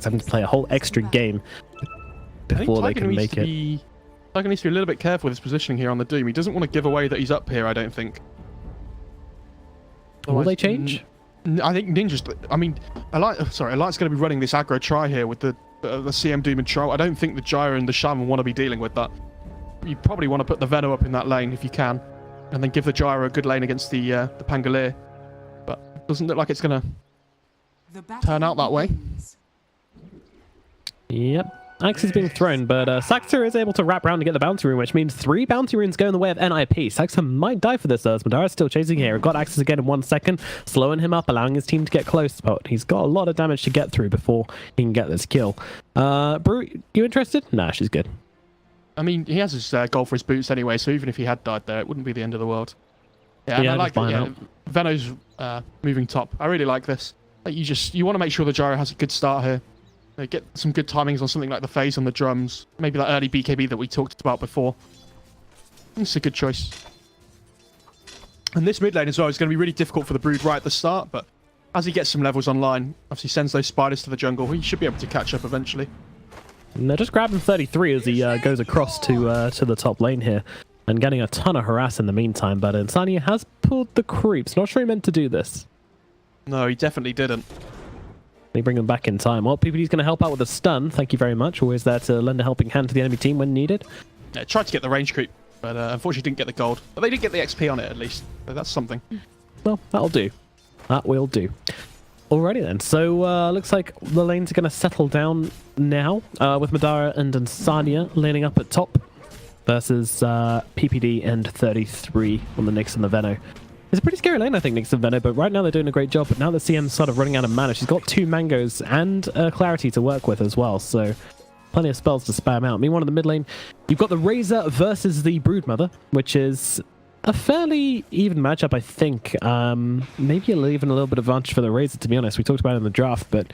Sax having to play a whole extra game before they can make it. Tiger needs to be a little bit careful with his positioning here on the Doom. He doesn't want to give away that he's up here, I don't think. Will they change? I think Ninja's... I mean, Alight's going to be running this aggro try here with the CM Doom and Troll. I don't think the Gyro and the Shaman want to be dealing with that. You probably want to put the Veno up in that lane if you can, and then give the Gyro a good lane against the Pangolier. But it doesn't look like it's going to turn out that way. Yep. Axe is being thrown, but Saxter is able to wrap around to get the bounty rune, which means 3 bounty runes go in the way of NIP. Saxter might die for this, as Madara's still chasing here. Got access again in 1 second, slowing him up, allowing his team to get close, but he's got a lot of damage to get through before he can get this kill. Brute, you interested? Nah, she's good. I mean, he has his goal for his boots anyway, so even if he had died there, it wouldn't be the end of the world. Yeah, and I like that. Yeah, Veno's moving top. I really like this. Like, you want to make sure the Gyro has a good start here. Get some good timings on something like the phase on the drums. Maybe that early BKB that we talked about before. It's a good choice. And this mid lane as well is going to be really difficult for the Brood right at the start, but as he gets some levels online, obviously sends those spiders to the jungle, he should be able to catch up eventually. And they're just grabbing 33 as he goes across to the top lane here, and getting a ton of harass in the meantime, but Insania has pulled the creeps. Not sure he meant to do this. No, he definitely didn't. They bring them back in time. Well, PPD's going to help out with a stun. Thank you very much. Always there to lend a helping hand to the enemy team when needed. Yeah, tried to get the range creep, but unfortunately didn't get the gold. But they did get the XP on it at least. So that's something. Well, that'll do. That will do. Alrighty then. So looks like the lanes are going to settle down now with Madara and Insania laning up at top versus PPD and 33 on the Nyx and the Veno. It's a pretty scary lane, I think, Nyx and Veno, but right now they're doing a great job. But now the CM's sort of running out of mana. She's got 2 mangoes and clarity to work with as well, so plenty of spells to spam out. Meanwhile, in the mid lane, you've got the Razor versus the Broodmother, which is a fairly even matchup, I think. Maybe even a little bit of advantage for the Razor, to be honest. We talked about it in the draft, but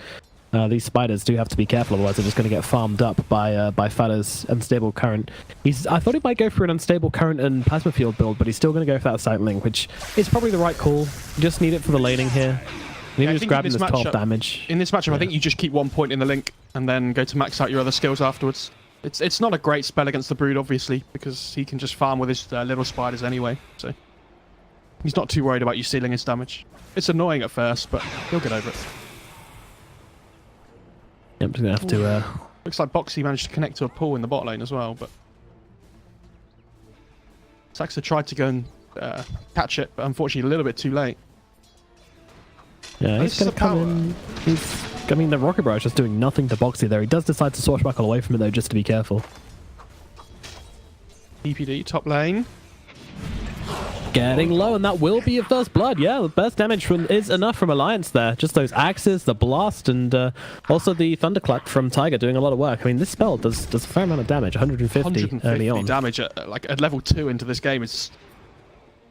these spiders do have to be careful, otherwise they're just going to get farmed up by Fada's Unstable Current. I thought he might go for an Unstable Current and Plasma Field build, but he's still going to go for that Cycling, which is probably the right call. You just need it for the laning here. Maybe just grabbing this 12 damage. In this matchup, I think you just keep 1 point in the link and then go to max out your other skills afterwards. It's not a great spell against the Brood, obviously, because he can just farm with his little spiders anyway, so he's not too worried about you stealing his damage. It's annoying at first, but he'll get over it. Yep, just gonna have to. Looks like Boxy managed to connect to a pool in the bot lane as well, but Saxa tried to go and catch it, but unfortunately a little bit too late. Yeah, he's gonna come in. I mean, the Rocket Barrage just doing nothing to Boxy there. He does decide to swashbuckle away from it though, just to be careful. PPD top lane. Getting low, and that will be a first blood. Yeah, the burst damage is enough from Alliance there. Just those axes, the blast, and also the thunderclap from Tiger doing a lot of work. I mean, this spell does a fair amount of damage, 150 early on. Damage at level 2 into this game.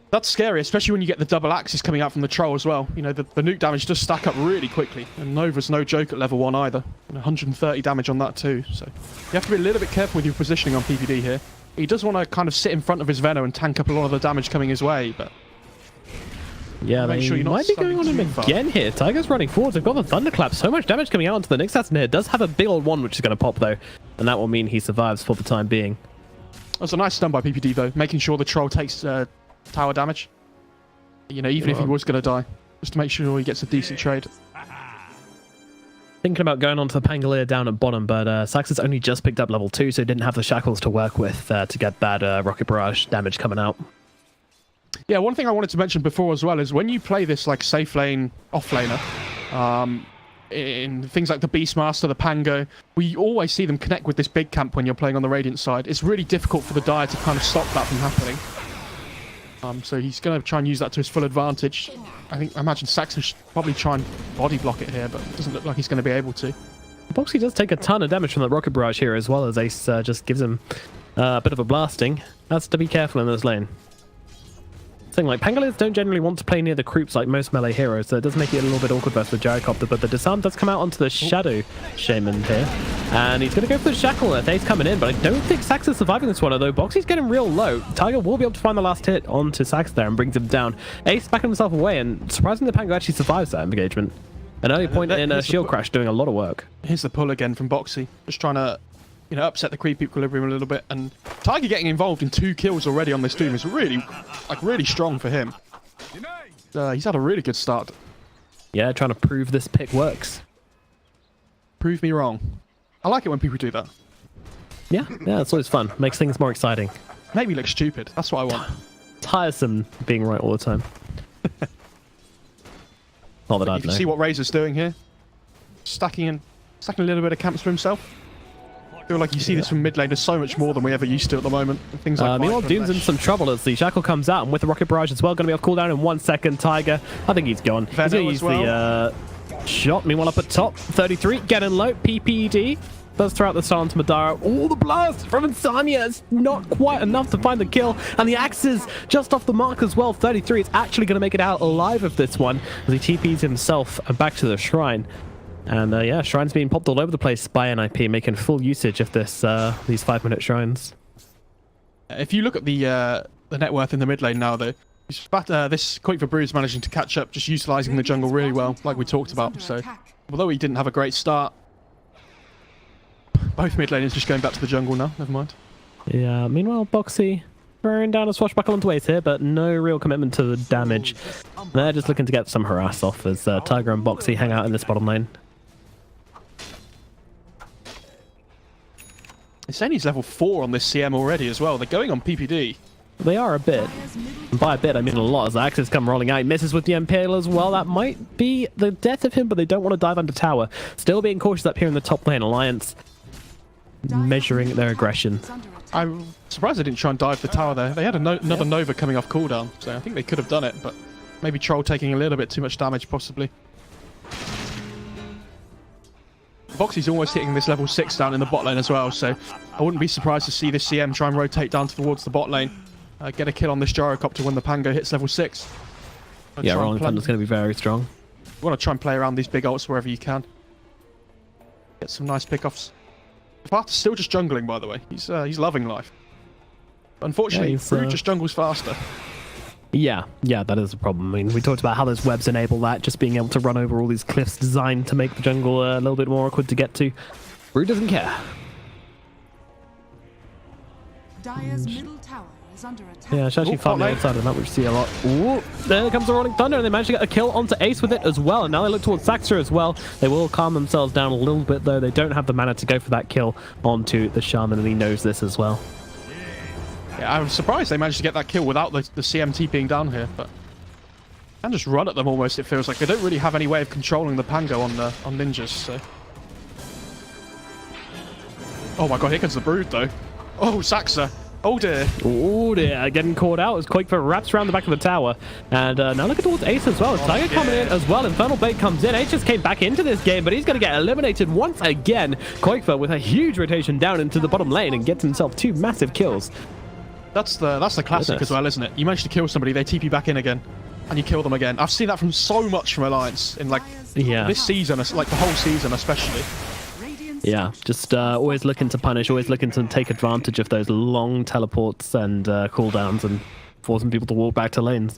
That's scary, especially when you get the double axes coming out from the troll as well. You know, the nuke damage does stack up really quickly, and Nova's no joke at level 1 either. And 130 damage on that too, so you have to be a little bit careful with your positioning on PPD here. He does want to kind of sit in front of his Veno and tank up a lot of the damage coming his way, but yeah, they might be going on him again here. Tiger's running forwards. They've got the thunderclap. So much damage coming out onto the Nyx assassin here. Does have a big old one, which is going to pop though, and that will mean he survives for the time being. That's a nice stun by PPD though, making sure the troll takes tower damage. You know, even if he was going to die, just to make sure he gets a decent trade. Thinking about going on to the Pangolier down at bottom, but Sax has only just picked up level 2, so he didn't have the shackles to work with to get that Rocket Barrage damage coming out. Yeah, one thing I wanted to mention before as well is when you play this like safe lane offlaner, in things like the Beastmaster, the Pango, we always see them connect with this big camp when you're playing on the Radiant side. It's really difficult for the Dire to kind of stop that from happening. So he's going to try and use that to his full advantage. I imagine Saxon should probably try and body block it here, but it doesn't look like he's going to be able to. Boxy does take a ton of damage from that Rocket Barrage here, as well as Ace just gives him a bit of a blasting. Has to be careful in this lane. Like Pangoliers don't generally want to play near the creeps like most melee heroes, so it does make it a little bit awkward versus the Gyrocopter, but the disarm does come out onto the Shadow Shaman here, and he's going to go for the Shackle. Ace coming in, but I don't think Sax is surviving this one, although Boxy's getting real low. Tiger will be able to find the last hit onto Sax there and brings him down. Ace backing himself away, and surprisingly the Pango actually survives that engagement. An early point in a shield crash doing a lot of work. Here's the pull again from Boxy. Just trying to, upset the creep equilibrium a little bit. And Tiger getting involved in 2 kills already on this Doom is really strong for him. He's had a really good start. Yeah, trying to prove this pick works. Prove me wrong. I like it when people do that. Yeah, it's always fun. Makes things more exciting. Maybe look stupid. That's what I want. Tiresome being right all the time. Not that I know. You can see what Razor's doing here. Stacking a little bit of camps for himself. I feel like you see this from mid lane. There's so much more than we ever used to at the moment. Things like meanwhile, Doom's in some trouble as the Shackle comes out, and with the Rocket Barrage as well, going to be off cooldown in 1 second. Tiger, I think he's gone. He's going to use the shot. Meanwhile, up at top, 33, getting low, PPD. Does throw out the stun to Madara. Oh, the blast from Insania. It's not quite enough to find the kill. And the axes just off the mark as well. 33 is actually going to make it out alive of this one as he TPs himself back to the shrine. And yeah, Shrine's being popped all over the place by NIP, making full usage of this these 5-minute shrines. If you look at the net worth in the mid lane now, though, this Quake for Brew managing to catch up, just utilising the jungle really well, like we talked about. So, although he didn't have a great start, both mid laners just going back to the jungle now. Never mind. Yeah, meanwhile, Boxy throwing down a swashbuckle onto Ace here, but no real commitment to the damage. They're just looking to get some harass off as Tiger and Boxy hang out in this bottom lane. It's saying he's level 4 on this CM already as well. They're going on PPD. They are a bit. And by a bit, I mean a lot, as the axes come rolling out. He misses with the Impale as well. That might be the death of him, but they don't want to dive under tower. Still being cautious up here in the top lane. Alliance measuring their aggression. I'm surprised they didn't try and dive the tower there. They had another Nova coming off cooldown, so I think they could have done it, but maybe Troll taking a little bit too much damage, possibly. Boxy's almost hitting this level 6 down in the bot lane as well, so I wouldn't be surprised to see this CM try and rotate down towards the bot lane. Get a kill on this Gyrocopter when the Pango hits level 6. Yeah, Rolling Thunder's going to be very strong. You want to try and play around these big ults wherever you can. Get some nice pickoffs. Fart's still just jungling, by the way. He's loving life. Unfortunately, Brood just jungles faster. Yeah, that is a problem. I mean, we talked about how those webs enable that, just being able to run over all these cliffs designed to make the jungle a little bit more awkward to get to. Brood doesn't care. Dire's middle tower is under attack. Yeah, it's actually fun outside of that, which we see a lot. Ooh, there comes the Rolling Thunder, and they managed to get a kill onto Ace with it as well. And now they look towards Saxter as well. They will calm themselves down a little bit, though. They don't have the mana to go for that kill onto the Shaman, and he knows this as well. Yeah, I was surprised they managed to get that kill without the CMT being down here, but and just run at them almost. It feels like they don't really have any way of controlling the Pango on ninjas. So, oh my god, here comes the Brood though. Oh, Saxa. Oh dear. Oh dear, getting caught out as Quake wraps around the back of the tower. And now looking towards Ace as well. Tiger coming in as well. Infernal Blade comes in. Ace just came back into this game, but he's going to get eliminated once again. Quakefer with a huge rotation down into the bottom lane and gets himself 2 massive kills. That's the classic as well, isn't it? You manage to kill somebody, they TP back in again, and you kill them again. I've seen that from so much from Alliance in like this season, like the whole season especially. Yeah, just always looking to punish, always looking to take advantage of those long teleports and cooldowns and forcing people to walk back to lanes.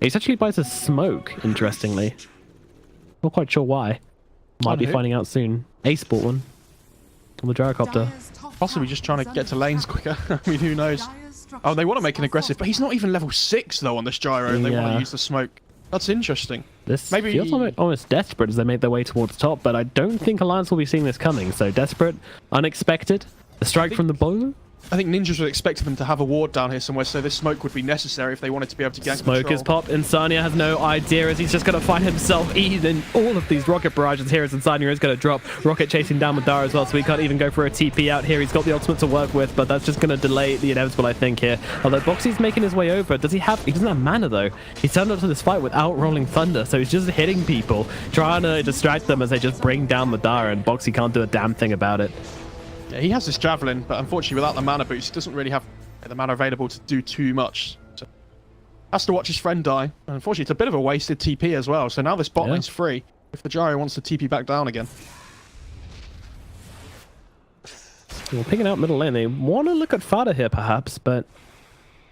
Ace actually buys a smoke, interestingly. Not quite sure why. Might be finding out soon. Ace bought one on the Gyrocopter. Possibly just trying to get to lanes quicker. I mean, who knows? Oh, they want to make an aggressive, but he's not even level 6 though on this Gyro, and they want to use the smoke. That's interesting. This feels almost desperate as they made their way towards top, but I don't think Alliance will be seeing this coming. So desperate, unexpected. The strike from the bow. I think Ninjas would expect them to have a ward down here somewhere, so this smoke would be necessary if they wanted to be able to gank Smoke is popped. Insania has no idea as he's just going to find himself eating all of these rocket barrages here as Insania is going to drop. Rocket chasing down Madara as well, so he can't even go for a TP out here. He's got the ultimate to work with, but that's just going to delay the inevitable, I think, here. Although Boxy's making his way over. He doesn't have mana, though. He's turned up to this fight without Rolling Thunder, so he's just hitting people, trying to distract them as they just bring down Madara, and Boxy can't do a damn thing about it. Yeah, he has this Javelin, but unfortunately without the mana boost, he doesn't really have the mana available to do too much. So has to watch his friend die. And unfortunately, it's a bit of a wasted TP as well. So now this bot lane's free if the Gyro wants to TP back down again. Well, picking out middle lane, they want to look at Fada here perhaps, but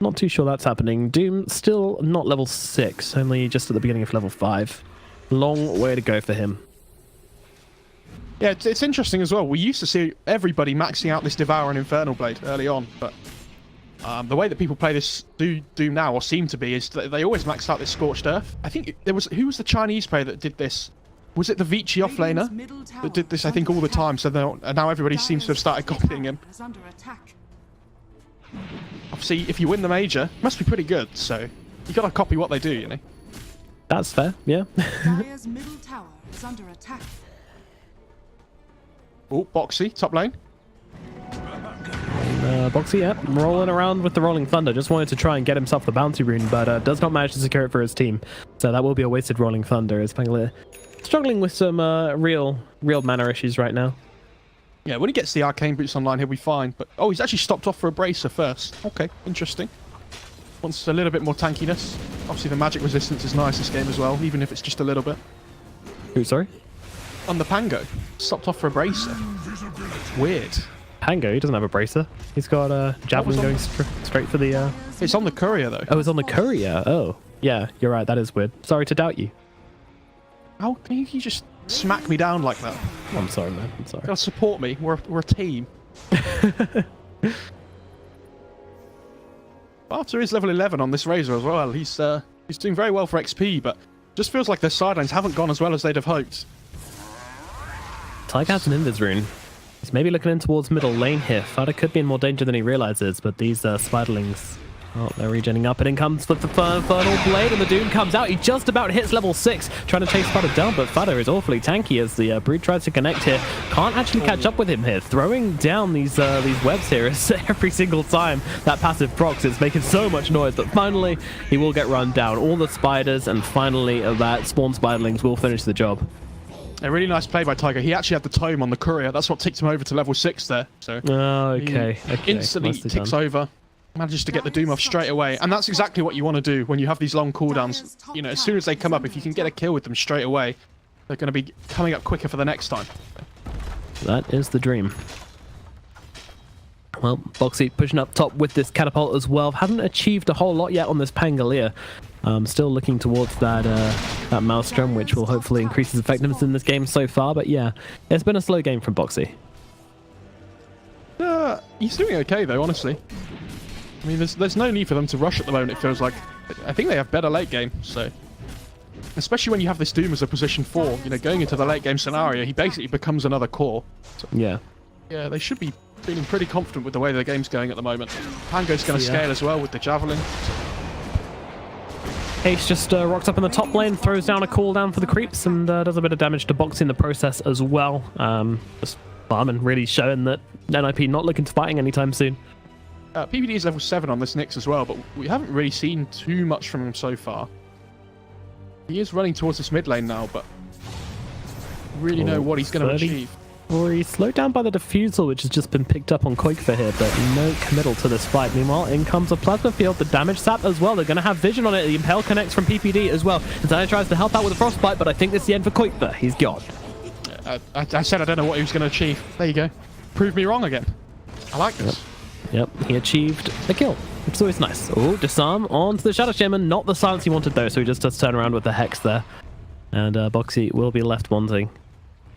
not too sure that's happening. Doom still not level 6, only just at the beginning of level 5. Long way to go for him. Yeah, it's interesting as well. We used to see everybody maxing out this Devour and Infernal Blade early on, but the way that people play this do now, or seem to be, is that they always max out this Scorched Earth. I think who was the Chinese player that did this? Was it the Vici offlaner that did this, I think, all the time? So now everybody seems to have started copying him. Obviously, if you win the major, it must be pretty good, so you gotta copy what they do, you know? That's fair, yeah. Dire's middle tower is under attack. Oh, Boxy, top lane. Boxy, yeah, rolling around with the Rolling Thunder. Just wanted to try and get himself the bounty rune, but does not manage to secure it for his team. So that will be a wasted Rolling Thunder, as Pangolier struggling with some real mana issues right now. Yeah, when he gets the Arcane Boots online, he'll be fine. But oh, he's actually stopped off for a Bracer first. Okay, interesting. Wants a little bit more tankiness. Obviously, the magic resistance is nice this game as well, even if it's just a little bit. Who, sorry? On the Pango. Stopped off for a Bracer. Weird. Pango, he doesn't have a Bracer. He's got a Javelin going straight for the... It's on the Courier, though. Oh, it's on the Courier. Oh, yeah, you're right. That is weird. Sorry to doubt you. How can you just smack me down like that? I'm sorry, man. I'm sorry. You gotta support me. We're a team. Barter is level 11 on this Razor as well. He's doing very well for XP, but just feels like their sidelines haven't gone as well as they'd have hoped. Tiger has an Invis rune. He's maybe looking in towards middle lane here. Fada could be in more danger than he realizes, but these Spiderlings... Oh, they're regenning up, and in comes the Infernal Blade, and the Doom comes out. He just about hits level 6, trying to chase Fada down, but Fada is awfully tanky as the Brood tries to connect here. Can't actually catch up with him here. Throwing down these webs here is every single time that passive procs. It's making so much noise, but finally he will get run down. All the spiders, and finally that spawn Spiderlings will finish the job. A really nice play by Tiger. He actually had the tome on the Courier. That's what ticked him over to level 6 there. So okay. Instantly ticks over. Manages to get the Doom off straight away, and that's exactly what you want to do when you have these long cooldowns. You know, as soon as they come up, if you can get a kill with them straight away, they're going to be coming up quicker for the next time. That is the dream. Well, Boxy pushing up top with this catapult as well. Hasn't achieved a whole lot yet on this Pangolier. Still looking towards that Maelstrom, which will hopefully increase his effectiveness in this game so far. But yeah, it's been a slow game from Boxy. He's doing okay though, honestly. I mean, there's no need for them to rush at the moment, it feels like. I think they have better late game, so... Especially when you have this Doom as a position 4, you know, going into the late game scenario, he basically becomes another core. So, yeah, they should be feeling pretty confident with the way the game's going at the moment. Pango's going to scale as well with the Javelin. Ace just rocks up in the top lane, throws down a cooldown for the creeps, and does a bit of damage to Boxy in the process as well. Just farming, really showing that NIP not looking to fighting anytime soon. PPD is level 7 on this Nyx as well, but we haven't really seen too much from him so far. He is running towards this mid lane now, but really know what he's going to achieve. Or he's slowed down by the Diffusal, which has just been picked up on Koikfa here, but no committal to this fight. Meanwhile, in comes a Plasma Field, the damage sap as well. They're going to have vision on it. The Impel connects from PPD as well. Zaya tries to help out with the Frostbite, but I think this is the end for Koikfa. He's gone. I said I don't know what he was going to achieve. There you go. Proved me wrong again. I like this. Yep, he achieved a kill. It's always nice. Oh, disarm onto the Shadow Shaman. Not the silence he wanted though, so he just does turn around with the Hex there. And Boxy will be left wanting.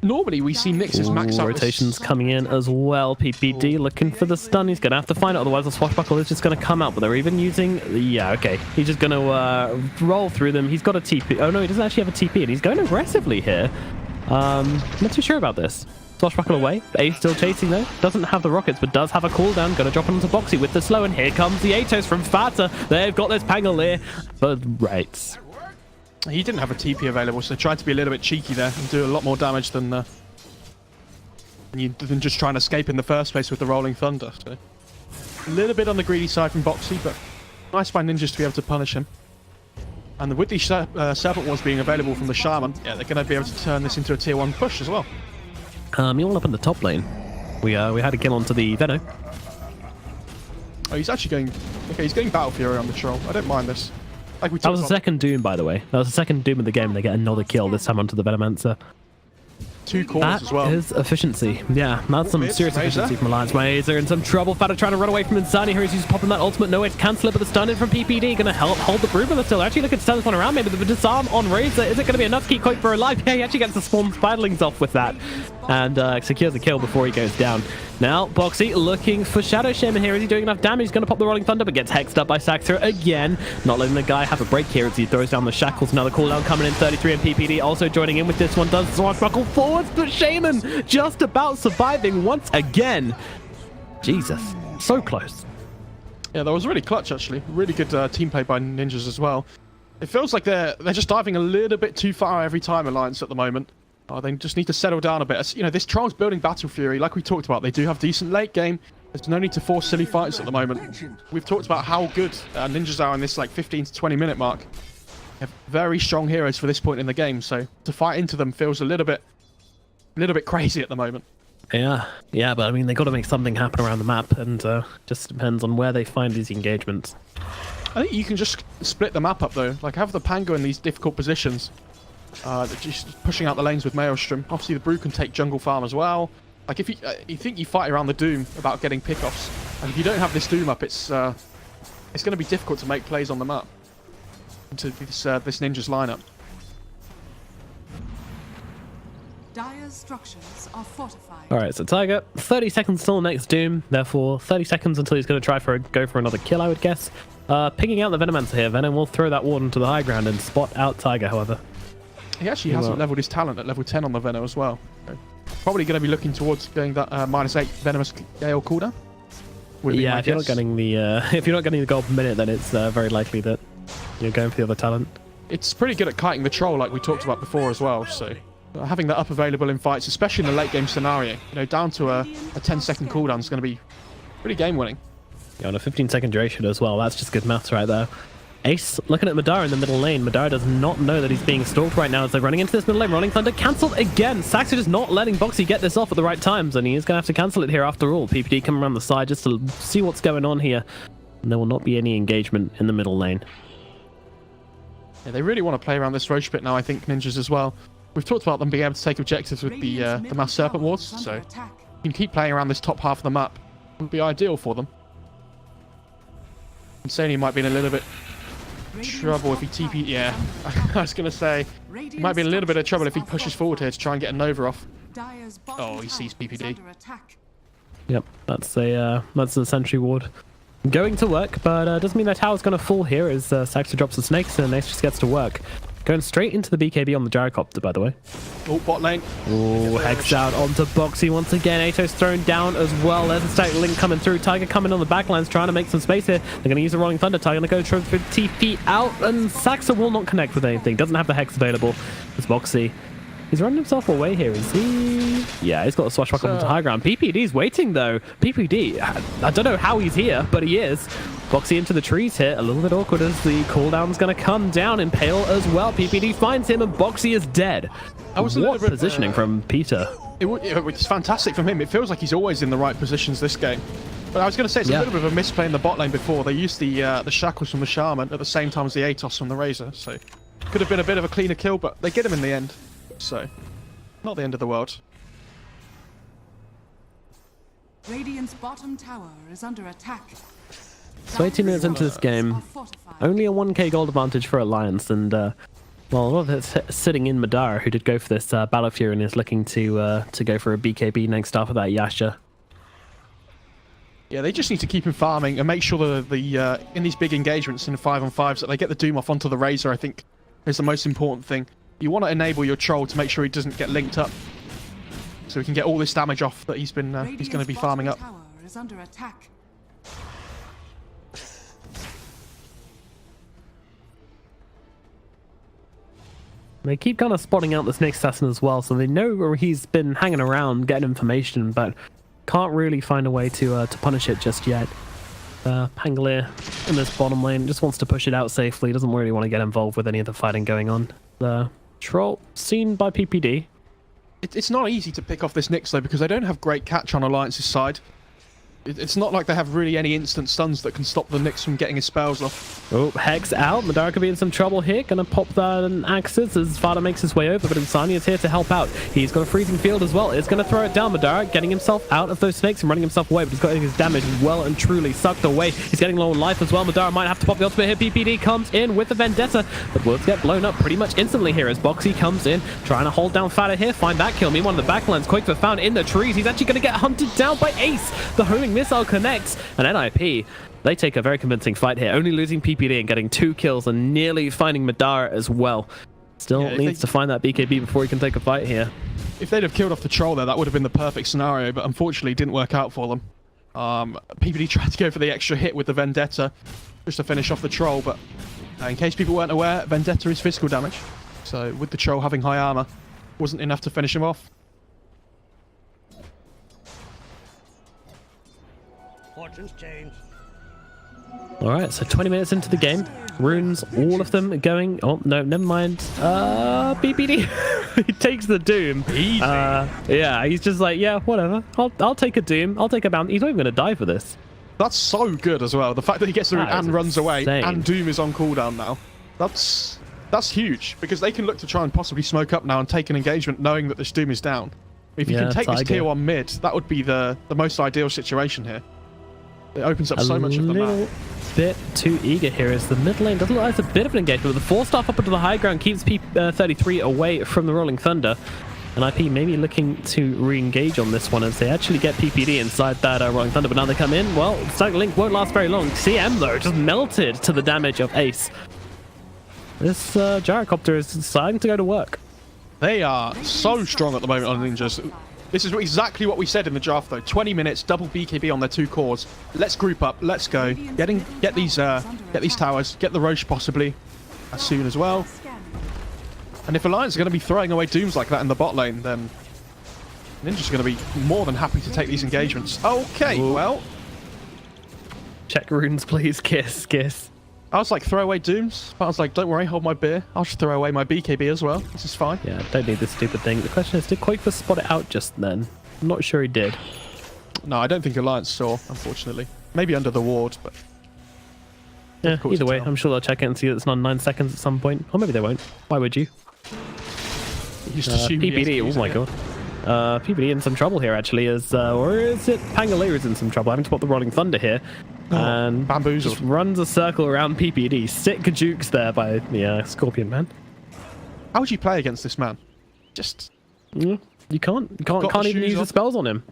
Normally we see Nyx's max out. Rotations coming in as well. PPD looking for the stun. He's going to have to find it, otherwise the Swashbuckle is just going to come out. But they're even using... Yeah, okay. He's just going to roll through them. He's got a TP. Oh no, he doesn't actually have a TP, and he's going aggressively here. Not too sure about this. Swashbuckle away. Ace still chasing though. Doesn't have the rockets, but does have a cooldown. Gonna drop it onto Boxy with the slow, and here comes the Atos from Fata. They've got this Pangolier. But right. He didn't have a TP available, so tried to be a little bit cheeky there and do a lot more damage than just trying to escape in the first place with the Rolling Thunder. So a little bit on the greedy side from Boxy, but nice by Ninjas to be able to punish him. And with these Serpent Wands being available from the Shaman, yeah, they're going to be able to turn this into a tier 1 push as well. Meanwhile, up in the top lane, we had a kill onto the Veno. Oh, he's actually going... Okay, he's getting Battle Fury on the Troll. I don't mind this. Like we that was the second Doom, by the way. That was the second Doom of the game, and they get another kill, this time onto the Venomancer. 2 corners as well. That is efficiency. Yeah, that's some serious efficiency from Alliance. Razor in some trouble. Fata trying to run away from Insani. Here he's popping that ultimate. No way to cancel it, but the stun in from PPD going to help hold the Brood, but they're still actually looking to turn this one around. Maybe the disarm on Razor. Is it going to be enough to keep Quake for alive? Yeah, he actually gets the Swarm Spiderlings off with that and secures the kill before he goes down. Now, Boxy looking for Shadow Shaman here. Is he doing enough damage? He's going to pop the Rolling Thunder, but gets hexed up by Saxter again. Not letting the guy have a break here as he throws down the shackles. Another cooldown coming in. 33 and PPD also joining in with this one. Does swashbuckle forwards, but Shaman just about surviving once again. Jesus, so close. Yeah, that was really clutch, actually. Really good team play by Ninjas as well. It feels like they're just diving a little bit too far every time, Alliance, at the moment. They just need to settle down a bit. As, you know, this Troll's building Battle Fury, like we talked about, they do have decent late game. There's no need to force silly fights at the moment. We've talked about how good Ninjas are in this like 15 to 20 minute mark. They have very strong heroes for this point in the game, so to fight into them feels a little bit crazy at the moment. Yeah, but I mean, they got to make something happen around the map, and just depends on where they find these engagements. I think you can just split the map up though, like have the Pango in these difficult positions. Just pushing out the lanes with Maelstrom. Obviously the Brew can take jungle farm as well. Like if you think you fight around the Doom about getting pickoffs, and if you don't have this Doom up, it's going to be difficult to make plays on the map into this Ninjas lineup. Dire's structures are fortified. All right, so Tiger, 30 seconds till next Doom. Therefore, 30 seconds until he's going to try go for another kill, I would guess. Picking out the Venomancer here. Venom will throw that Warden to the high ground and spot out Tiger, however. He actually hasn't leveled his talent at level 10 on the Venom as well. So probably going to be looking towards getting that -8 Venomous Gale cooldown. Yeah, if you're not getting the gold per minute, then it's very likely that you're going for the other talent. It's pretty good at kiting the Troll, like we talked about before as well. So having that up available in fights, especially in the late game scenario, you know, down to a 10-second cooldown is going to be pretty game winning. Yeah, on a 15-second duration as well. That's just good maths right there. Ace looking at Madara in the middle lane. Madara does not know that he's being stalked right now as they're running into this middle lane. Rolling Thunder cancelled again. Saxon is not letting Boxy get this off at the right times, and he is going to have to cancel it here after all. PPD coming around the side just to see what's going on here. And there will not be any engagement in the middle lane. Yeah, they really want to play around this Roach Pit now, I think, Ninjas as well. We've talked about them being able to take objectives with the Mass Serpent Wards, so you can keep playing around this top half of the map. It would be ideal for them. Insani might be in a little bit trouble if he TP. Yeah, I was going to say, he might be in a little bit of trouble if he pushes forward here to try and get a Nova off. Oh, he sees PPD. Yep, that's a sentry ward going to work, but doesn't mean that tower's going to fall here as Saxter drops the snakes and Ace just gets to work. Going straight into the BKB on the gyrocopter, by the way. Oh, bot lane. Oh, Hex out onto Boxy once again. Ato's thrown down as well. There's a static link coming through. Tiger coming on the backlines, trying to make some space here. They're going to use the Rolling Thunder. Tiger going to go for TP out, and Saxer will not connect with anything. Doesn't have the Hex available. It's Boxy. He's running himself away here, is he? Yeah, he's got a swashbuckle onto high ground. PPD's waiting, though. PPD, I don't know how he's here, but he is. Boxy into the trees here. A little bit awkward as the cooldown's going to come down. Impale as well. PPD finds him, and Boxy is dead. What positioning from Peter? It's fantastic from him. It feels like he's always in the right positions this game. But I was going to say, it's a little bit of a misplay in the bot lane before. They used the shackles from the Shaman at the same time as the Atos from the Razor. So could have been a bit of a cleaner kill, but they get him in the end. So, not the end of the world. Radiant's bottom tower is under attack. So 18 minutes into this game, only a 1k gold advantage for Alliance, and well, a lot of it's sitting in Madara, who did go for this Battle Fury and is looking to go for a BKB next after that Yasha. Yeah, they just need to keep him farming and make sure that in these big engagements in 5-on-5s that they get the Doom off onto the Razor, I think, is the most important thing. You want to enable your Troll to make sure he doesn't get linked up, so he can get all this damage off that he's going to be farming up. Tower is under attack. They keep kind of spotting out this next assassin as well, so they know where he's been hanging around, getting information, but can't really find a way to punish it just yet. Pangolier in this bottom lane just wants to push it out safely, doesn't really want to get involved with any of the fighting going on. The Troll seen by PPD. It's not easy to pick off this Nyx though, because they don't have great catch on Alliance's side. It's not like they have really any instant stuns that can stop the Nyx from getting his spells off. Oh, Hex out. Madara could be in some trouble here. Gonna pop that in Axis as Vada makes his way over, but Insania is here to help out. He's got a freezing field as well. It's gonna throw it down. Madara getting himself out of those snakes and running himself away, but he's got his damage well and truly sucked away. He's getting low on life as well. Madara might have to pop the ultimate here. PPD comes in with the Vendetta, but Worlds get blown up pretty much instantly here as Boxy comes in, trying to hold down Fada here, find that kill. Meanwhile, the backlines, Quake for found in the trees. He's actually gonna get hunted down by Ace. The homing missile connects. And NIP, they take a very convincing fight here, only losing PPD and getting 2 kills and nearly finding Madara as well. Still needs to find that BKB before he can take a fight here. If they'd have killed off the troll there, that would have been the perfect scenario, but unfortunately it didn't work out for them. PPD tried to go for the extra hit with the Vendetta just to finish off the troll, but in case people weren't aware, Vendetta is physical damage. So with the troll having high armor, wasn't enough to finish him off. Fortunes change. Alright, so 20 minutes into the game. Runes, all of them going... Oh, no, never mind. BPD. He takes the Doom. Easy. Yeah, he's just like, yeah, whatever. I'll take a Doom. I'll take a bounty. He's not even going to die for this. That's so good as well. The fact that he gets the rune and runs away, insane. and Doom is on cooldown now. That's huge, because they can look to try and possibly smoke up now and take an engagement knowing that this Doom is down. If you can take this tier 1 mid, that would be the most ideal situation here. It opens up so much of the map. A little bit too eager here as the mid lane doesn't look like it's a bit of an engagement. The 4-staff up into the high ground keeps P33 away from the Rolling Thunder. And IP maybe looking to re-engage on this one as they actually get PPD inside that Rolling Thunder. But now they come in. Well, Static Link won't last very long. CM, though, just melted to the damage of Ace. This gyrocopter is starting to go to work. They are so strong at the moment on Ninjas. This is exactly what we said in the draft, though. 20 minutes, double BKB on their 2 cores. Let's group up. Let's go. Get these towers. Get the Roche possibly as soon as well. And if Alliance are going to be throwing away Dooms like that in the bot lane, then Ninja's going to be more than happy to take these engagements. Okay, well. Check runes, please. Kiss, kiss. I was like, throw away Dooms. But I was like, don't worry, hold my beer. I'll just throw away my BKB as well. This is fine. Yeah, don't need this stupid thing. The question is, did Quakefor spot it out just then? I'm not sure he did. No, I don't think Alliance saw, unfortunately. Maybe under the ward, but... Yeah, either way, I'm sure they'll check it and see that it's not 9 seconds at some point. Or maybe they won't. Why would you? PPD, oh my god. PPD in some trouble here, actually, as... or is it Pangaleer's in some trouble? Having to spot the Rolling Thunder here. And bamboozled. Just runs a circle around PPD. Sick jukes there by the Scorpion Man. How would you play against this man? Just... You can't even use the spells on him.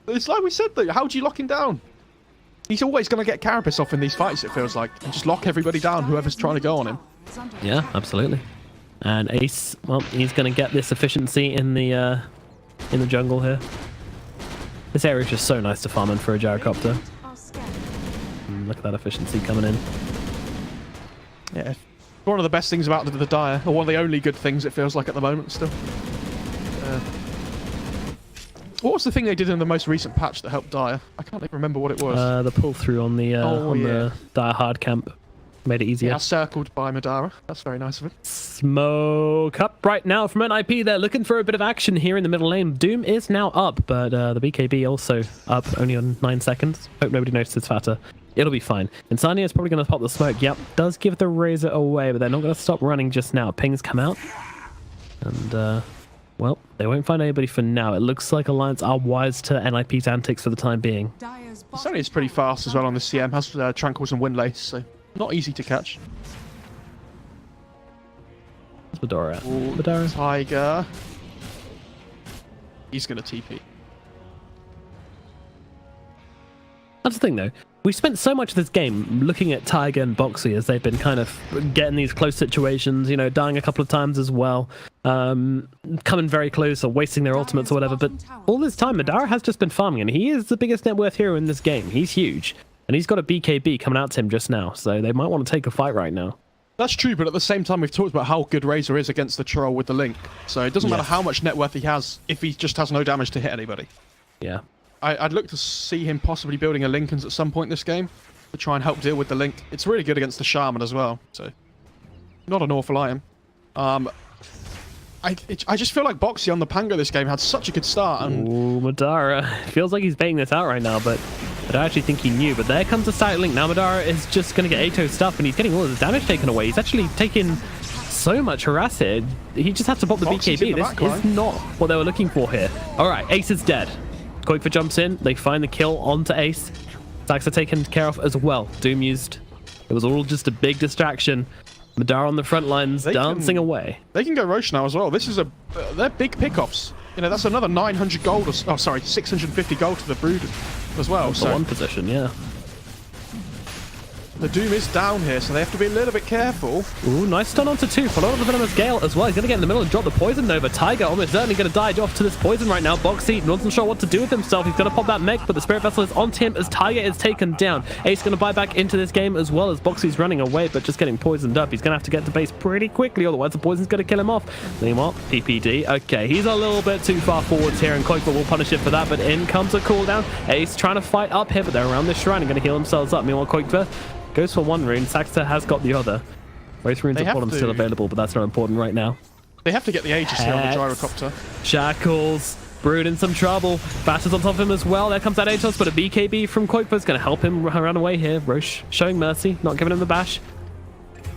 It's like we said, though. How would you lock him down? He's always going to get Carapace off in these fights, it feels like. And just lock everybody down, whoever's trying to go on him. Yeah, absolutely. And Ace, well, he's going to get this efficiency in the jungle here. This area is just so nice to farm in for a gyrocopter. Look at that efficiency coming in. Yeah, one of the best things about the Dire, or one of the only good things it feels like at the moment still. What was the thing they did in the most recent patch that helped Dire? I can't even remember what it was. The pull through on the the Dire hard camp made it easier. Yeah, circled by Madara. That's very nice of it. Smoke up right now from NIP. They're looking for a bit of action here in the middle lane. Doom is now up, but the BKB also up, only on 9 seconds. Hope nobody notices Fata. It'll be fine. Insania is probably going to pop the smoke. Yep, does give the Razor away, but they're not going to stop running just now. Pings come out. And, well, they won't find anybody for now. It looks like Alliance are wise to NIP's antics for the time being. Insania is pretty fast as well on the CM. Has Tranquils and Windlace, so not easy to catch. Where's Madara at? Madara? Tiger. He's going to TP. That's the thing, though. We spent so much of this game looking at Tiger and Boxy as they've been kind of getting these close situations, you know, dying a couple of times as well, coming very close or wasting their ultimates or whatever. But all this time, Madara has just been farming, and he is the biggest net worth hero in this game. He's huge, and he's got a BKB coming out to him just now, so they might want to take a fight right now. That's true, but at the same time, we've talked about how good Razor is against the troll with the Link. So it doesn't matter how much net worth he has if he just has no damage to hit anybody. Yeah. I'd look to see him possibly building a Linkens at some point this game to try and help deal with the Link. It's really good against the Shaman as well, so not an awful item. I just feel like Boxy on the Pango this game had such a good start. And Ooh, Madara. Feels like he's baiting this out right now, but I don't actually think he knew. But there comes the static link. Now Madara is just going to get Ato's stuff, and he's getting all of his damage taken away. He's actually taking so much harass here. He just has to pop the BKB. This is not what they were looking for here. All right, Ace is dead. Koikfa jumps in. They find the kill onto Ace. Stacks are taken care of as well. Doom used. It was all just a big distraction. Madara on the front lines, dancing away. They can go Roche now as well. This is they're big pickups. You know, that's another 900 gold. Oh, sorry, 650 gold to the Brood as well. So one position, yeah. The Doom is down here, so they have to be a little bit careful. Ooh, nice stun onto 2. Follow up the Venomous Gale as well. He's going to get in the middle and drop the Poison Nova. Tiger almost certainly going to die off to this Poison right now. Boxy wasn't sure what to do with himself. He's going to pop that mech, but the Spirit Vessel is onto him as Tiger is taken down. Ace going to buy back into this game as well as Boxy's running away, but just getting poisoned up. He's going to have to get to base pretty quickly, otherwise the Poison's going to kill him off. Meanwhile, PPD. Okay, he's a little bit too far forwards here, and Koikfa will punish it for that, but in comes a cooldown. Ace trying to fight up here, but they're around this shrine and going to heal themselves up. Meanwhile, Koikfa goes for one rune. Saxter has got the other. Both runes of bottom still available, but that's not important right now. They have to get the Aegis here on the Gyrocopter. Shackles. Brood in some trouble. Bastards on top of him as well. There comes that Atos, but a BKB from Koikfa is going to help him run away here. Roche showing mercy, not giving him the bash.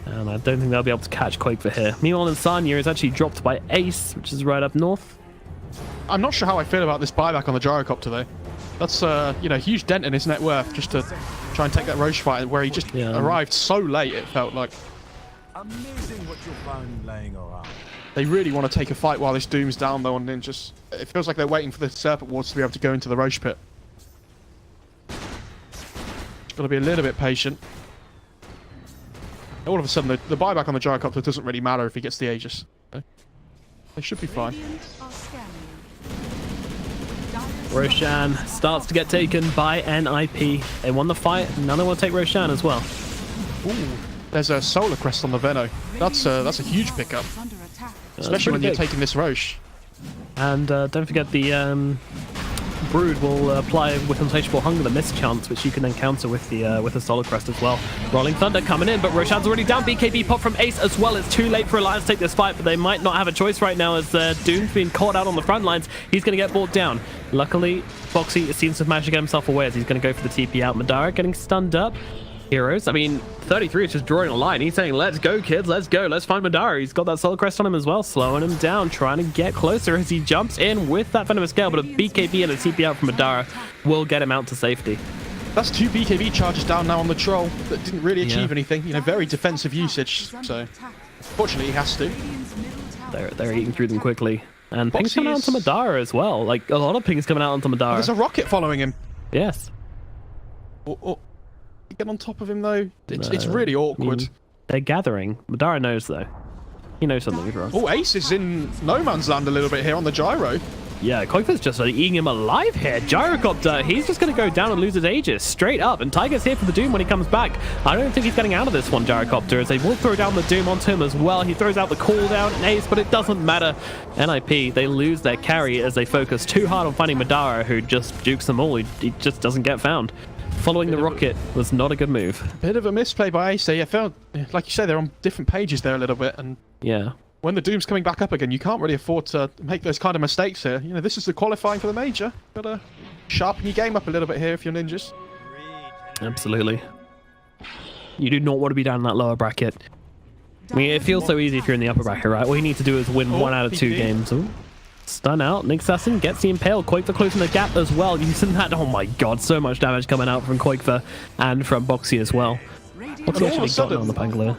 And I don't think they'll be able to catch Koikfa here. Meanwhile, Insania is actually dropped by Ace, which is right up north. I'm not sure how I feel about this buyback on the Gyrocopter, though. That's you know, a huge dent in his net worth just to try and take that Roche fight where he just arrived so late, it felt like. Amazing what you found laying around. They really want to take a fight while this Doom's down, though, and then just... It feels like they're waiting for the Serpent Wards to be able to go into the Roche pit. Got to be a little bit patient. All of a sudden, the buyback on the Gyrocopter doesn't really matter if he gets the Aegis. Okay. They should be fine. Roshan starts to get taken by NIP. They won the fight, and now they want to take Roshan as well. Ooh, there's a Solar Crest on the Veno. That's a huge pickup, especially when you're taking this Roche. And don't forget the Brood will apply with Insatiable Hunger, the mischance, which you can encounter with the Solar Crest as well. Rolling Thunder coming in, but Roshan's already down. BKB pop from Ace as well. It's too late for Alliance to take this fight, but they might not have a choice right now as Doom's been caught out on the front lines. He's going to get brought down. Luckily, Boxy seems to have managed to get himself away as he's going to go for the TP out. Madara getting stunned up. Heroes, I mean, 33 is just drawing a line. He's saying, let's go, kids, let's go. Let's find Madara. He's got that Solar Crest on him as well, slowing him down, trying to get closer as he jumps in with that Venomous Gale, but a BKB and a TP out from Madara will get him out to safety. That's 2 BKB charges down now on the Troll that didn't really achieve anything. You know, very defensive usage, so fortunately he has to. They're eating through them quickly. And ping's coming out onto Madara as well. Like, a lot of ping's coming out onto Madara. There's a rocket following him. Yes. Oh. Get on top of him though. It's really awkward. I mean, they're gathering. Madara knows though. He knows something's wrong. Oh, Ace is in no man's land a little bit here on the Gyro. Yeah, Koikfa's just eating him alive here. Gyrocopter, he's just going to go down and lose his Aegis straight up. And Tiger's here for the Doom when he comes back. I don't think he's getting out of this one, Gyrocopter, as they will throw down the Doom onto him as well. He throws out the cooldown and Ace, but it doesn't matter. NIP, they lose their carry as they focus too hard on finding Madara, who just jukes them all. He just doesn't get found. Following the rocket was not a good move. Bit of a misplay by Ace. I felt, like you say, they're on different pages there a little bit. And yeah, when the Doom's coming back up again, you can't really afford to make those kind of mistakes here. You know, this is the qualifying for the major. Gotta sharpen your game up a little bit here if you're ninjas. Absolutely. You do not want to be down in that lower bracket. I mean, it feels so easy if you're in the upper bracket, right? All you need to do is win 1 out of 2 games. Ooh. Stun out. Nick Assassin gets the Impale. Koikfa closing the gap as well. Using that. Oh my god, so much damage coming out from Koikfa and from Boxy as well. What's he actually gotten on the Pangolier?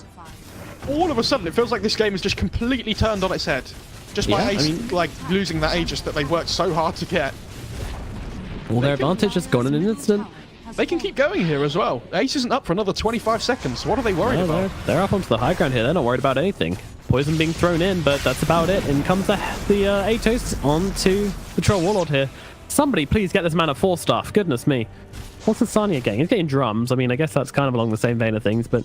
All of a sudden, it feels like this game is just completely turned on its head. Just by Ace, like, losing that Aegis that they worked so hard to get. All their advantage has gone in an instant. They can keep going here as well. Ace isn't up for another 25 seconds. What are they worried about? They're up onto the high ground here. They're not worried about anything. Poison being thrown in, but that's about it. In comes the Atos onto the Troll Warlord here. Somebody please get this man a 4-staff. Goodness me. What's the Sania getting? He's getting drums. I mean, I guess that's kind of along the same vein of things, but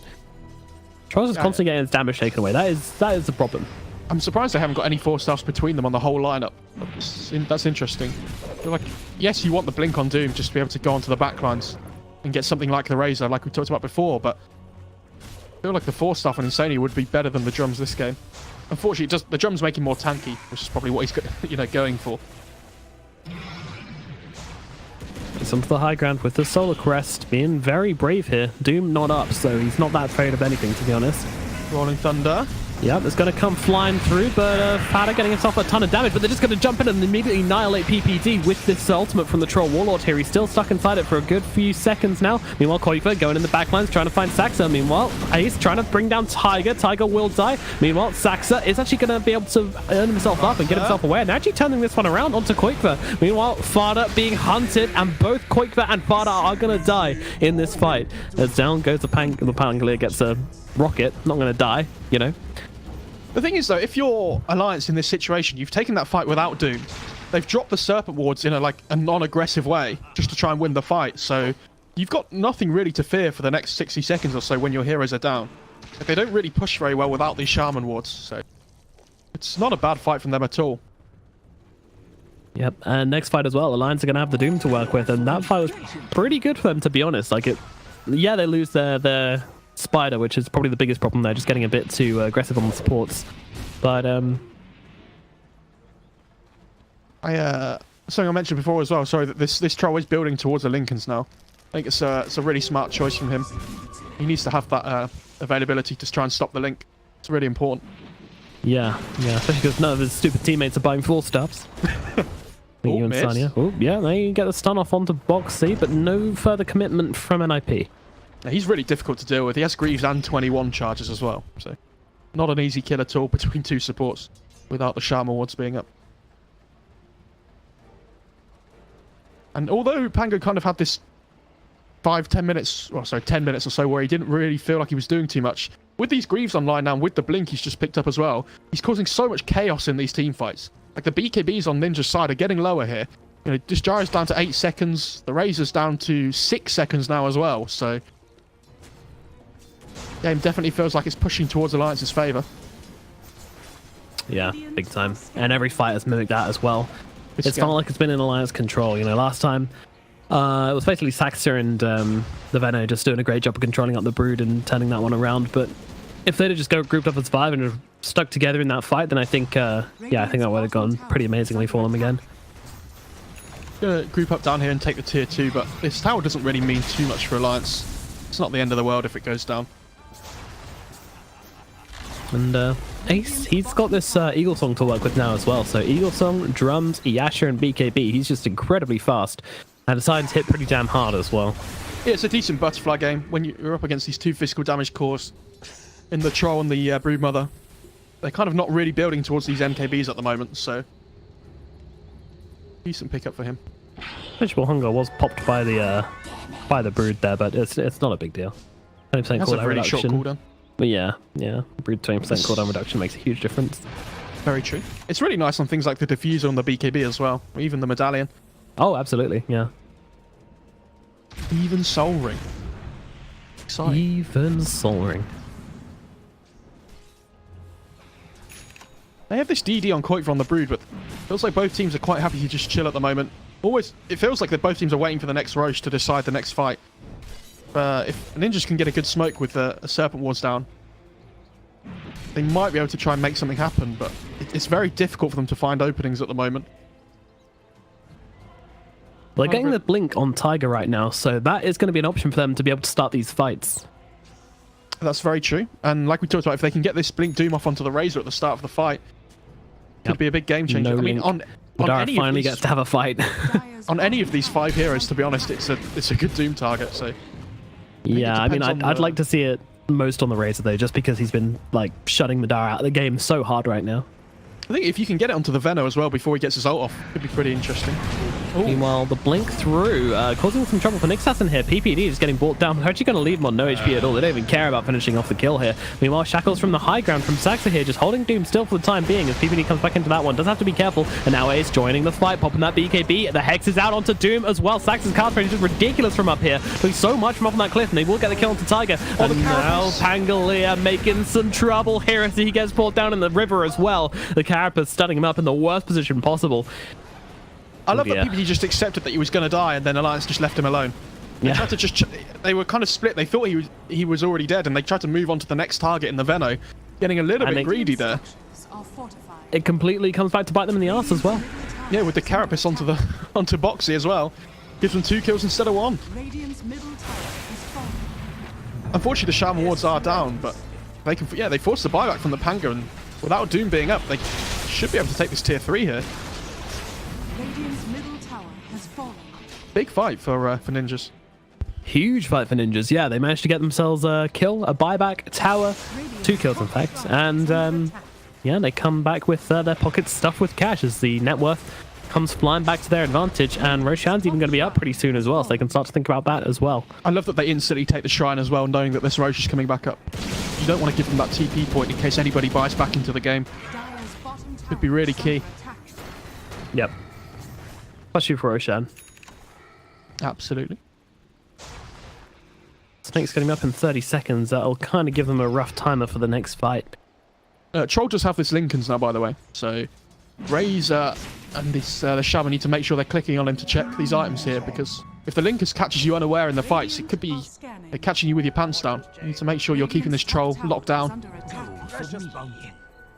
Troll's is constantly getting his damage taken away. That is the problem. I'm surprised they haven't got any 4-staffs between them on the whole lineup. That's interesting. Like, yes, you want the blink on Doom just to be able to go onto the backlines and get something like the Razor, like we talked about before, but I feel like the 4-staff on Insania would be better than the drums this game. unfortunately, the drum's making more tanky, which is probably what he's going for. He's onto the high ground with the Solar Crest, being very brave here. Doom not up, so he's not that afraid of anything, to be honest. Rolling Thunder. Yep, it's going to come flying through, but Fada getting himself a ton of damage, but they're just going to jump in and immediately annihilate PPD with this ultimate from the Troll Warlord here. He's still stuck inside it for a good few seconds now. Meanwhile, Koifa going in the backlines trying to find Saxa. Meanwhile, Ace trying to bring down Tiger. Tiger will die. Meanwhile, Saxa is actually going to be able to earn himself up and get himself away, and actually turning this one around onto Koifa. Meanwhile, Fada being hunted, and both Koifa and Fada are going to die in this fight. As down goes the Pangolier, gets a rocket. Not going to die, you know. The thing is, though, if you're Alliance in this situation, you've taken that fight without Doom. They've dropped the Serpent Wards in a non-aggressive way just to try and win the fight. So you've got nothing really to fear for the next 60 seconds or so when your heroes are down. They don't really push very well without these Shaman Wards. So it's not a bad fight from them at all. Yep, and next fight as well, Alliance are going to have the Doom to work with, and that fight was pretty good for them, to be honest. Yeah, they lose their Spider, which is probably the biggest problem there, just getting a bit too aggressive on the supports. But something I mentioned before as well, sorry, that this troll is building towards the Lincolns now. I think it's a really smart choice from him. He needs to have that availability to try and stop the Link. It's really important. Yeah, especially because none of his stupid teammates are buying 4-stars. You and Sanya. Oh, yeah, they get the stun off onto Box C, but no further commitment from NIP. He's really difficult to deal with. He has Greaves and 21 charges as well, so not an easy kill at all between two supports without the Shaman Wards being up. And although Pango kind of had this 10 minutes or so where he didn't really feel like he was doing too much, with these Greaves online now and with the Blink he's just picked up as well, he's causing so much chaos in these team fights. Like the BKBs on Ninja's side are getting lower here. You know, this Gyro's down to 8 seconds, the Razor's down to 6 seconds now as well, so game definitely feels like it's pushing towards Alliance's favour. Yeah, big time. And every fight has mimicked that as well. It's not like it's been in Alliance control. You know, last time it was basically Saxa and the Veno just doing a great job of controlling up the Brood and turning that one around. But if they'd have just grouped up as 5 and stuck together in that fight, then I think that would have gone pretty amazingly for them again. Gonna group up down here and take the tier 2, but this tower doesn't really mean too much for Alliance. It's not the end of the world if it goes down. And Ace, he's got this Eagle Song to work with now as well. So Eagle Song, Drums, Yasha, and BKB. He's just incredibly fast and decides to hit pretty damn hard as well. Yeah, it's a decent butterfly game when you're up against these two physical damage cores in the Troll and the Broodmother. They're kind of not really building towards these MKBs at the moment, so decent pickup for him. Vengeful Hunger was popped by the Brood there, but it's not a big deal. 20% That's a cooldown really short reduction. cooldown. But yeah, Brood 20% cooldown reduction makes a huge difference. Very true. It's really nice on things like the diffuser on the BKB as well, or even the medallion. Oh, absolutely, yeah. Even Soul Ring. Exciting. Even Soul Ring. They have this DD on Koifa on the Brood, but it feels like both teams are quite happy to just chill at the moment. It feels like that both teams are waiting for the next Roche to decide the next fight. If Ninjas can get a good smoke with a Serpent Wards down, they might be able to try and make something happen, but it's very difficult for them to find openings at the moment. Well, they're getting the Blink on Tiger right now, so that is going to be an option for them to be able to start these fights. That's very true. And like we talked about, if they can get this Blink Doom off onto the Razor at the start of the fight, it could be a big game changer. No I mean, on Madara finally gets to have a fight. On any of these 5 heroes, to be honest, it's a good Doom target. So yeah, I mean, I'd like to see it most on the Razor though, just because he's been like shutting Madara out of the game so hard right now. I think if you can get it onto the Veno as well before he gets his ult off, could be pretty interesting. Ooh. Meanwhile, the Blink through, causing some trouble for Nixasin here. PPD is getting brought down. They're actually going to leave him on no HP at all. They don't even care about finishing off the kill here. Meanwhile, Shackles from the high ground from Saxa here, just holding Doom still for the time being as PPD comes back into that one. Does have to be careful. And now Ace joining the fight, popping that BKB. The Hex is out onto Doom as well. Saxa's cast range is just ridiculous from up here. Doing so much from up on that cliff, and they will get the kill onto Tiger. And now Pangolier making some trouble here as he gets brought down in the river as well. The Carapace stunning him up in the worst position possible. I love that PPD just accepted that he was going to die, and then Alliance just left him alone. They tried to they were kind of split. They thought he was already dead, and they tried to move on to the next target in the Veno, getting a little bit greedy there. are fortified. it completely comes back to bite them in the ass as well. Yeah, with the Carapace onto Boxy as well. Gives them 2 kills instead of 1. Radiant's middle tower is falling. Unfortunately, the Shaman wards are down, but they can. Yeah, they forced the buyback from the Panga, and without Doom being up, they should be able to take this tier 3 here. Radiant's middle tower has fallen. Big fight for ninjas. Huge fight for ninjas. Yeah, they managed to get themselves a kill, a buyback, a tower, 2 kills in fact, and yeah, they come back with their pockets stuffed with cash as the net worth comes flying back to their advantage, and Roshan's even going to be up pretty soon as well, so they can start to think about that as well. I love that they instantly take the Shrine as well, knowing that this Rosh is coming back up. You don't want to give them that TP point in case anybody buys back into the game. Dire's bottom tower Could be really is key. under attack. Yep. Especially for Roshan. Absolutely. Snake's getting up in 30 seconds. That'll kind of give them a rough timer for the next fight. Troll does have this Lincolns now, by the way. So Razor and this the Shaman need to make sure they're clicking on him to check these items here, because if the Linkers catches you unaware in the fights, it could be catching you with your pants down. You need to make sure you're keeping this Troll locked down. Under attack. Precious bounty.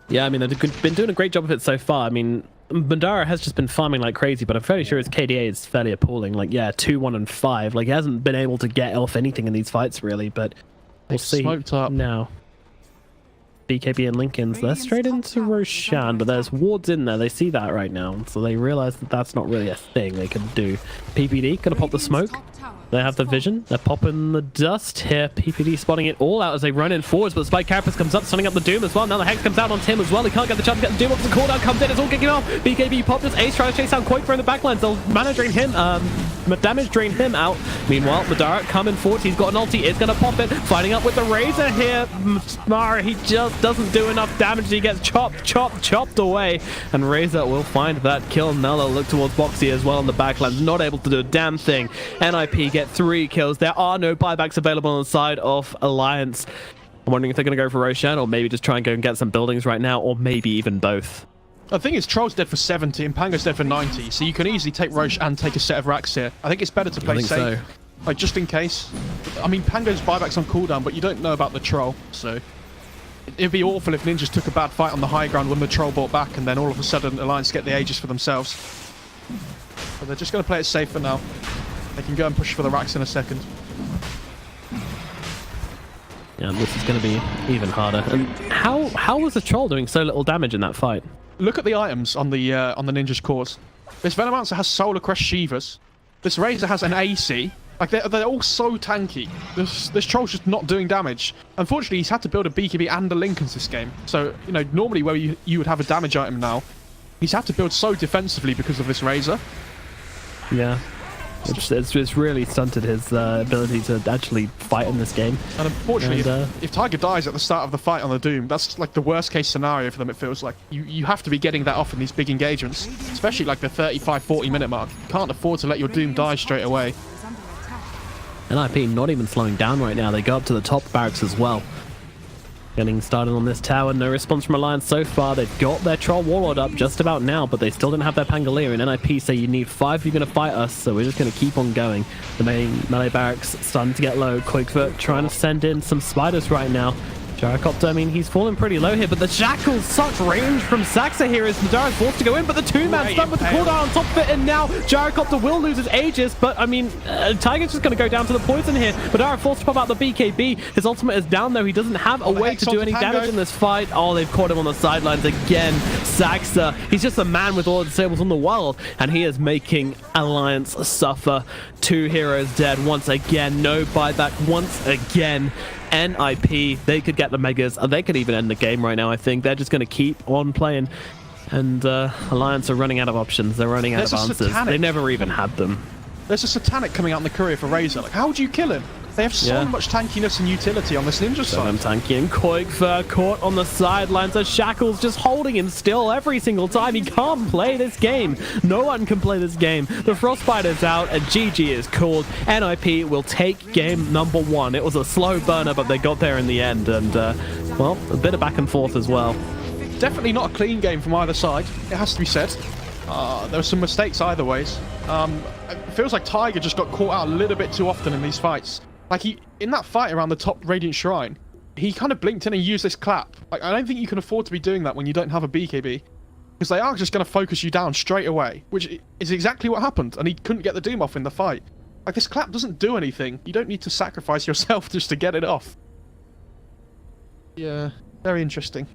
Yeah, I mean, they've been doing a great job of it so far. I mean, Madara has just been farming like crazy, but I'm fairly sure his KDA is fairly appalling. Like, yeah, 2, 1, and 5. Like, he hasn't been able to get off anything in these fights, really, but we'll see smoked up. now. BKB and Lincolns, they're straight into Roshan, but there's wards in there. They see that right now, so they realize that that's not really a thing they can do. PPD, gonna pop the smoke. They have the vision. They're popping the dust here. PPD spotting it all out as they run in forwards, but the Spike Carapace comes up, stunning up the Doom as well. Now the Hex comes out on Tim as well. He can't get the chance to get the Doom off. The cooldown comes in. It's all kicking off. BKB popped his Ace, trying to chase down Quake in the backlines. They'll mana drain him, damage drain him out. Meanwhile, Madara coming forward. He's got an ulti. It's going to pop it. Fighting up with the Razor here. Mara, he just doesn't do enough damage. He gets chopped away. And Razor will find that kill. Now they'll look towards Boxy as well on the backlands. Not able to do a damn thing. NIP get 3 kills. There are no buybacks available on the side of Alliance. I'm wondering if they're going to go for Roshan, or maybe just try and go and get some buildings right now, or maybe even both. The thing is, Troll's dead for 70 and Panga's dead for 90, so you can easily take Roche and take a set of racks here. I think it's better to play safe. So. Like, just in case. I mean, Panga's buyback's on cooldown, but you don't know about the Troll, so it'd be awful if Ninjas took a bad fight on the high ground when the Troll bought back, and then all of a sudden Alliance get the Aegis for themselves. But they're just going to play it safe for now. They can go and push for the racks in a second. Yeah, this is going to be even harder. And how was the Troll doing so little damage in that fight? Look at the items on the Ninja's cores. This Venomancer has Solar Crest Shivas. This Razor has an AC. Like, they're all so tanky. This Troll's just not doing damage. Unfortunately, he's had to build a BKB and a Lincolns this game. So, you know, normally where you would have a damage item now, he's had to build so defensively because of this Razor. Yeah. It's really stunted his ability to actually fight in this game. And unfortunately, if Tiger dies at the start of the fight on the Doom, that's like the worst case scenario for them, it feels like. You have to be getting that off in these big engagements, especially like the 35-40 minute mark. You can't afford to let your Doom die straight away. NIP not even slowing down right now. They go up to the top barracks as well. Getting started on this tower. No response from Alliance so far. They've got their Troll Warlord up just about now, but they still don't have their Pangolier. And NIP say you need 5 if you're going to fight us, so we're just going to keep on going. The main melee barracks starting to get low. Quickfoot trying to send in some spiders right now. Gyrocopter, I mean, he's falling pretty low here, but the Shackles, such range from Saxa here as Madara's forced to go in, but the 2-man stuck with the cooldown on top of it, and now Gyrocopter will lose his Aegis, but I mean, Tiger's just going to go down to the poison here. Madara forced to pop out the BKB. His ultimate is down, though. He doesn't have a way to do any damage in this fight. Oh, they've caught him on the sidelines again. Saxa, he's just a man with all the disables in the world, and he is making Alliance suffer. 2 heroes dead once again. No buyback once again. NIP, they could get the Megas. They could even end the game right now, I think. They're just going to keep on playing. And Alliance are running out of options. They're running out of answers. They never even had them. There's a Satanic coming out in the courier for Razor. Like, how would you kill him? They have so much tankiness and utility on this Ninja side. Tanky and Koikfer caught on the sidelines. The Shackles just holding him still every single time. He can't play this game. No one can play this game. The Frostbite is out and GG is called. NIP will take game number 1. It was a slow burner, but they got there in the end. And, well, a bit of back and forth as well. Definitely not a clean game from either side. It has to be said. There were some mistakes either ways. It feels like Tiger just got caught out a little bit too often in these fights. Like, in that fight around the top Radiant Shrine, he kind of blinked in and used this clap. Like, I don't think you can afford to be doing that when you don't have a BKB. Because they are just going to focus you down straight away, which is exactly what happened, and he couldn't get the Doom off in the fight. Like, this clap doesn't do anything. You don't need to sacrifice yourself just to get it off. Yeah, very interesting.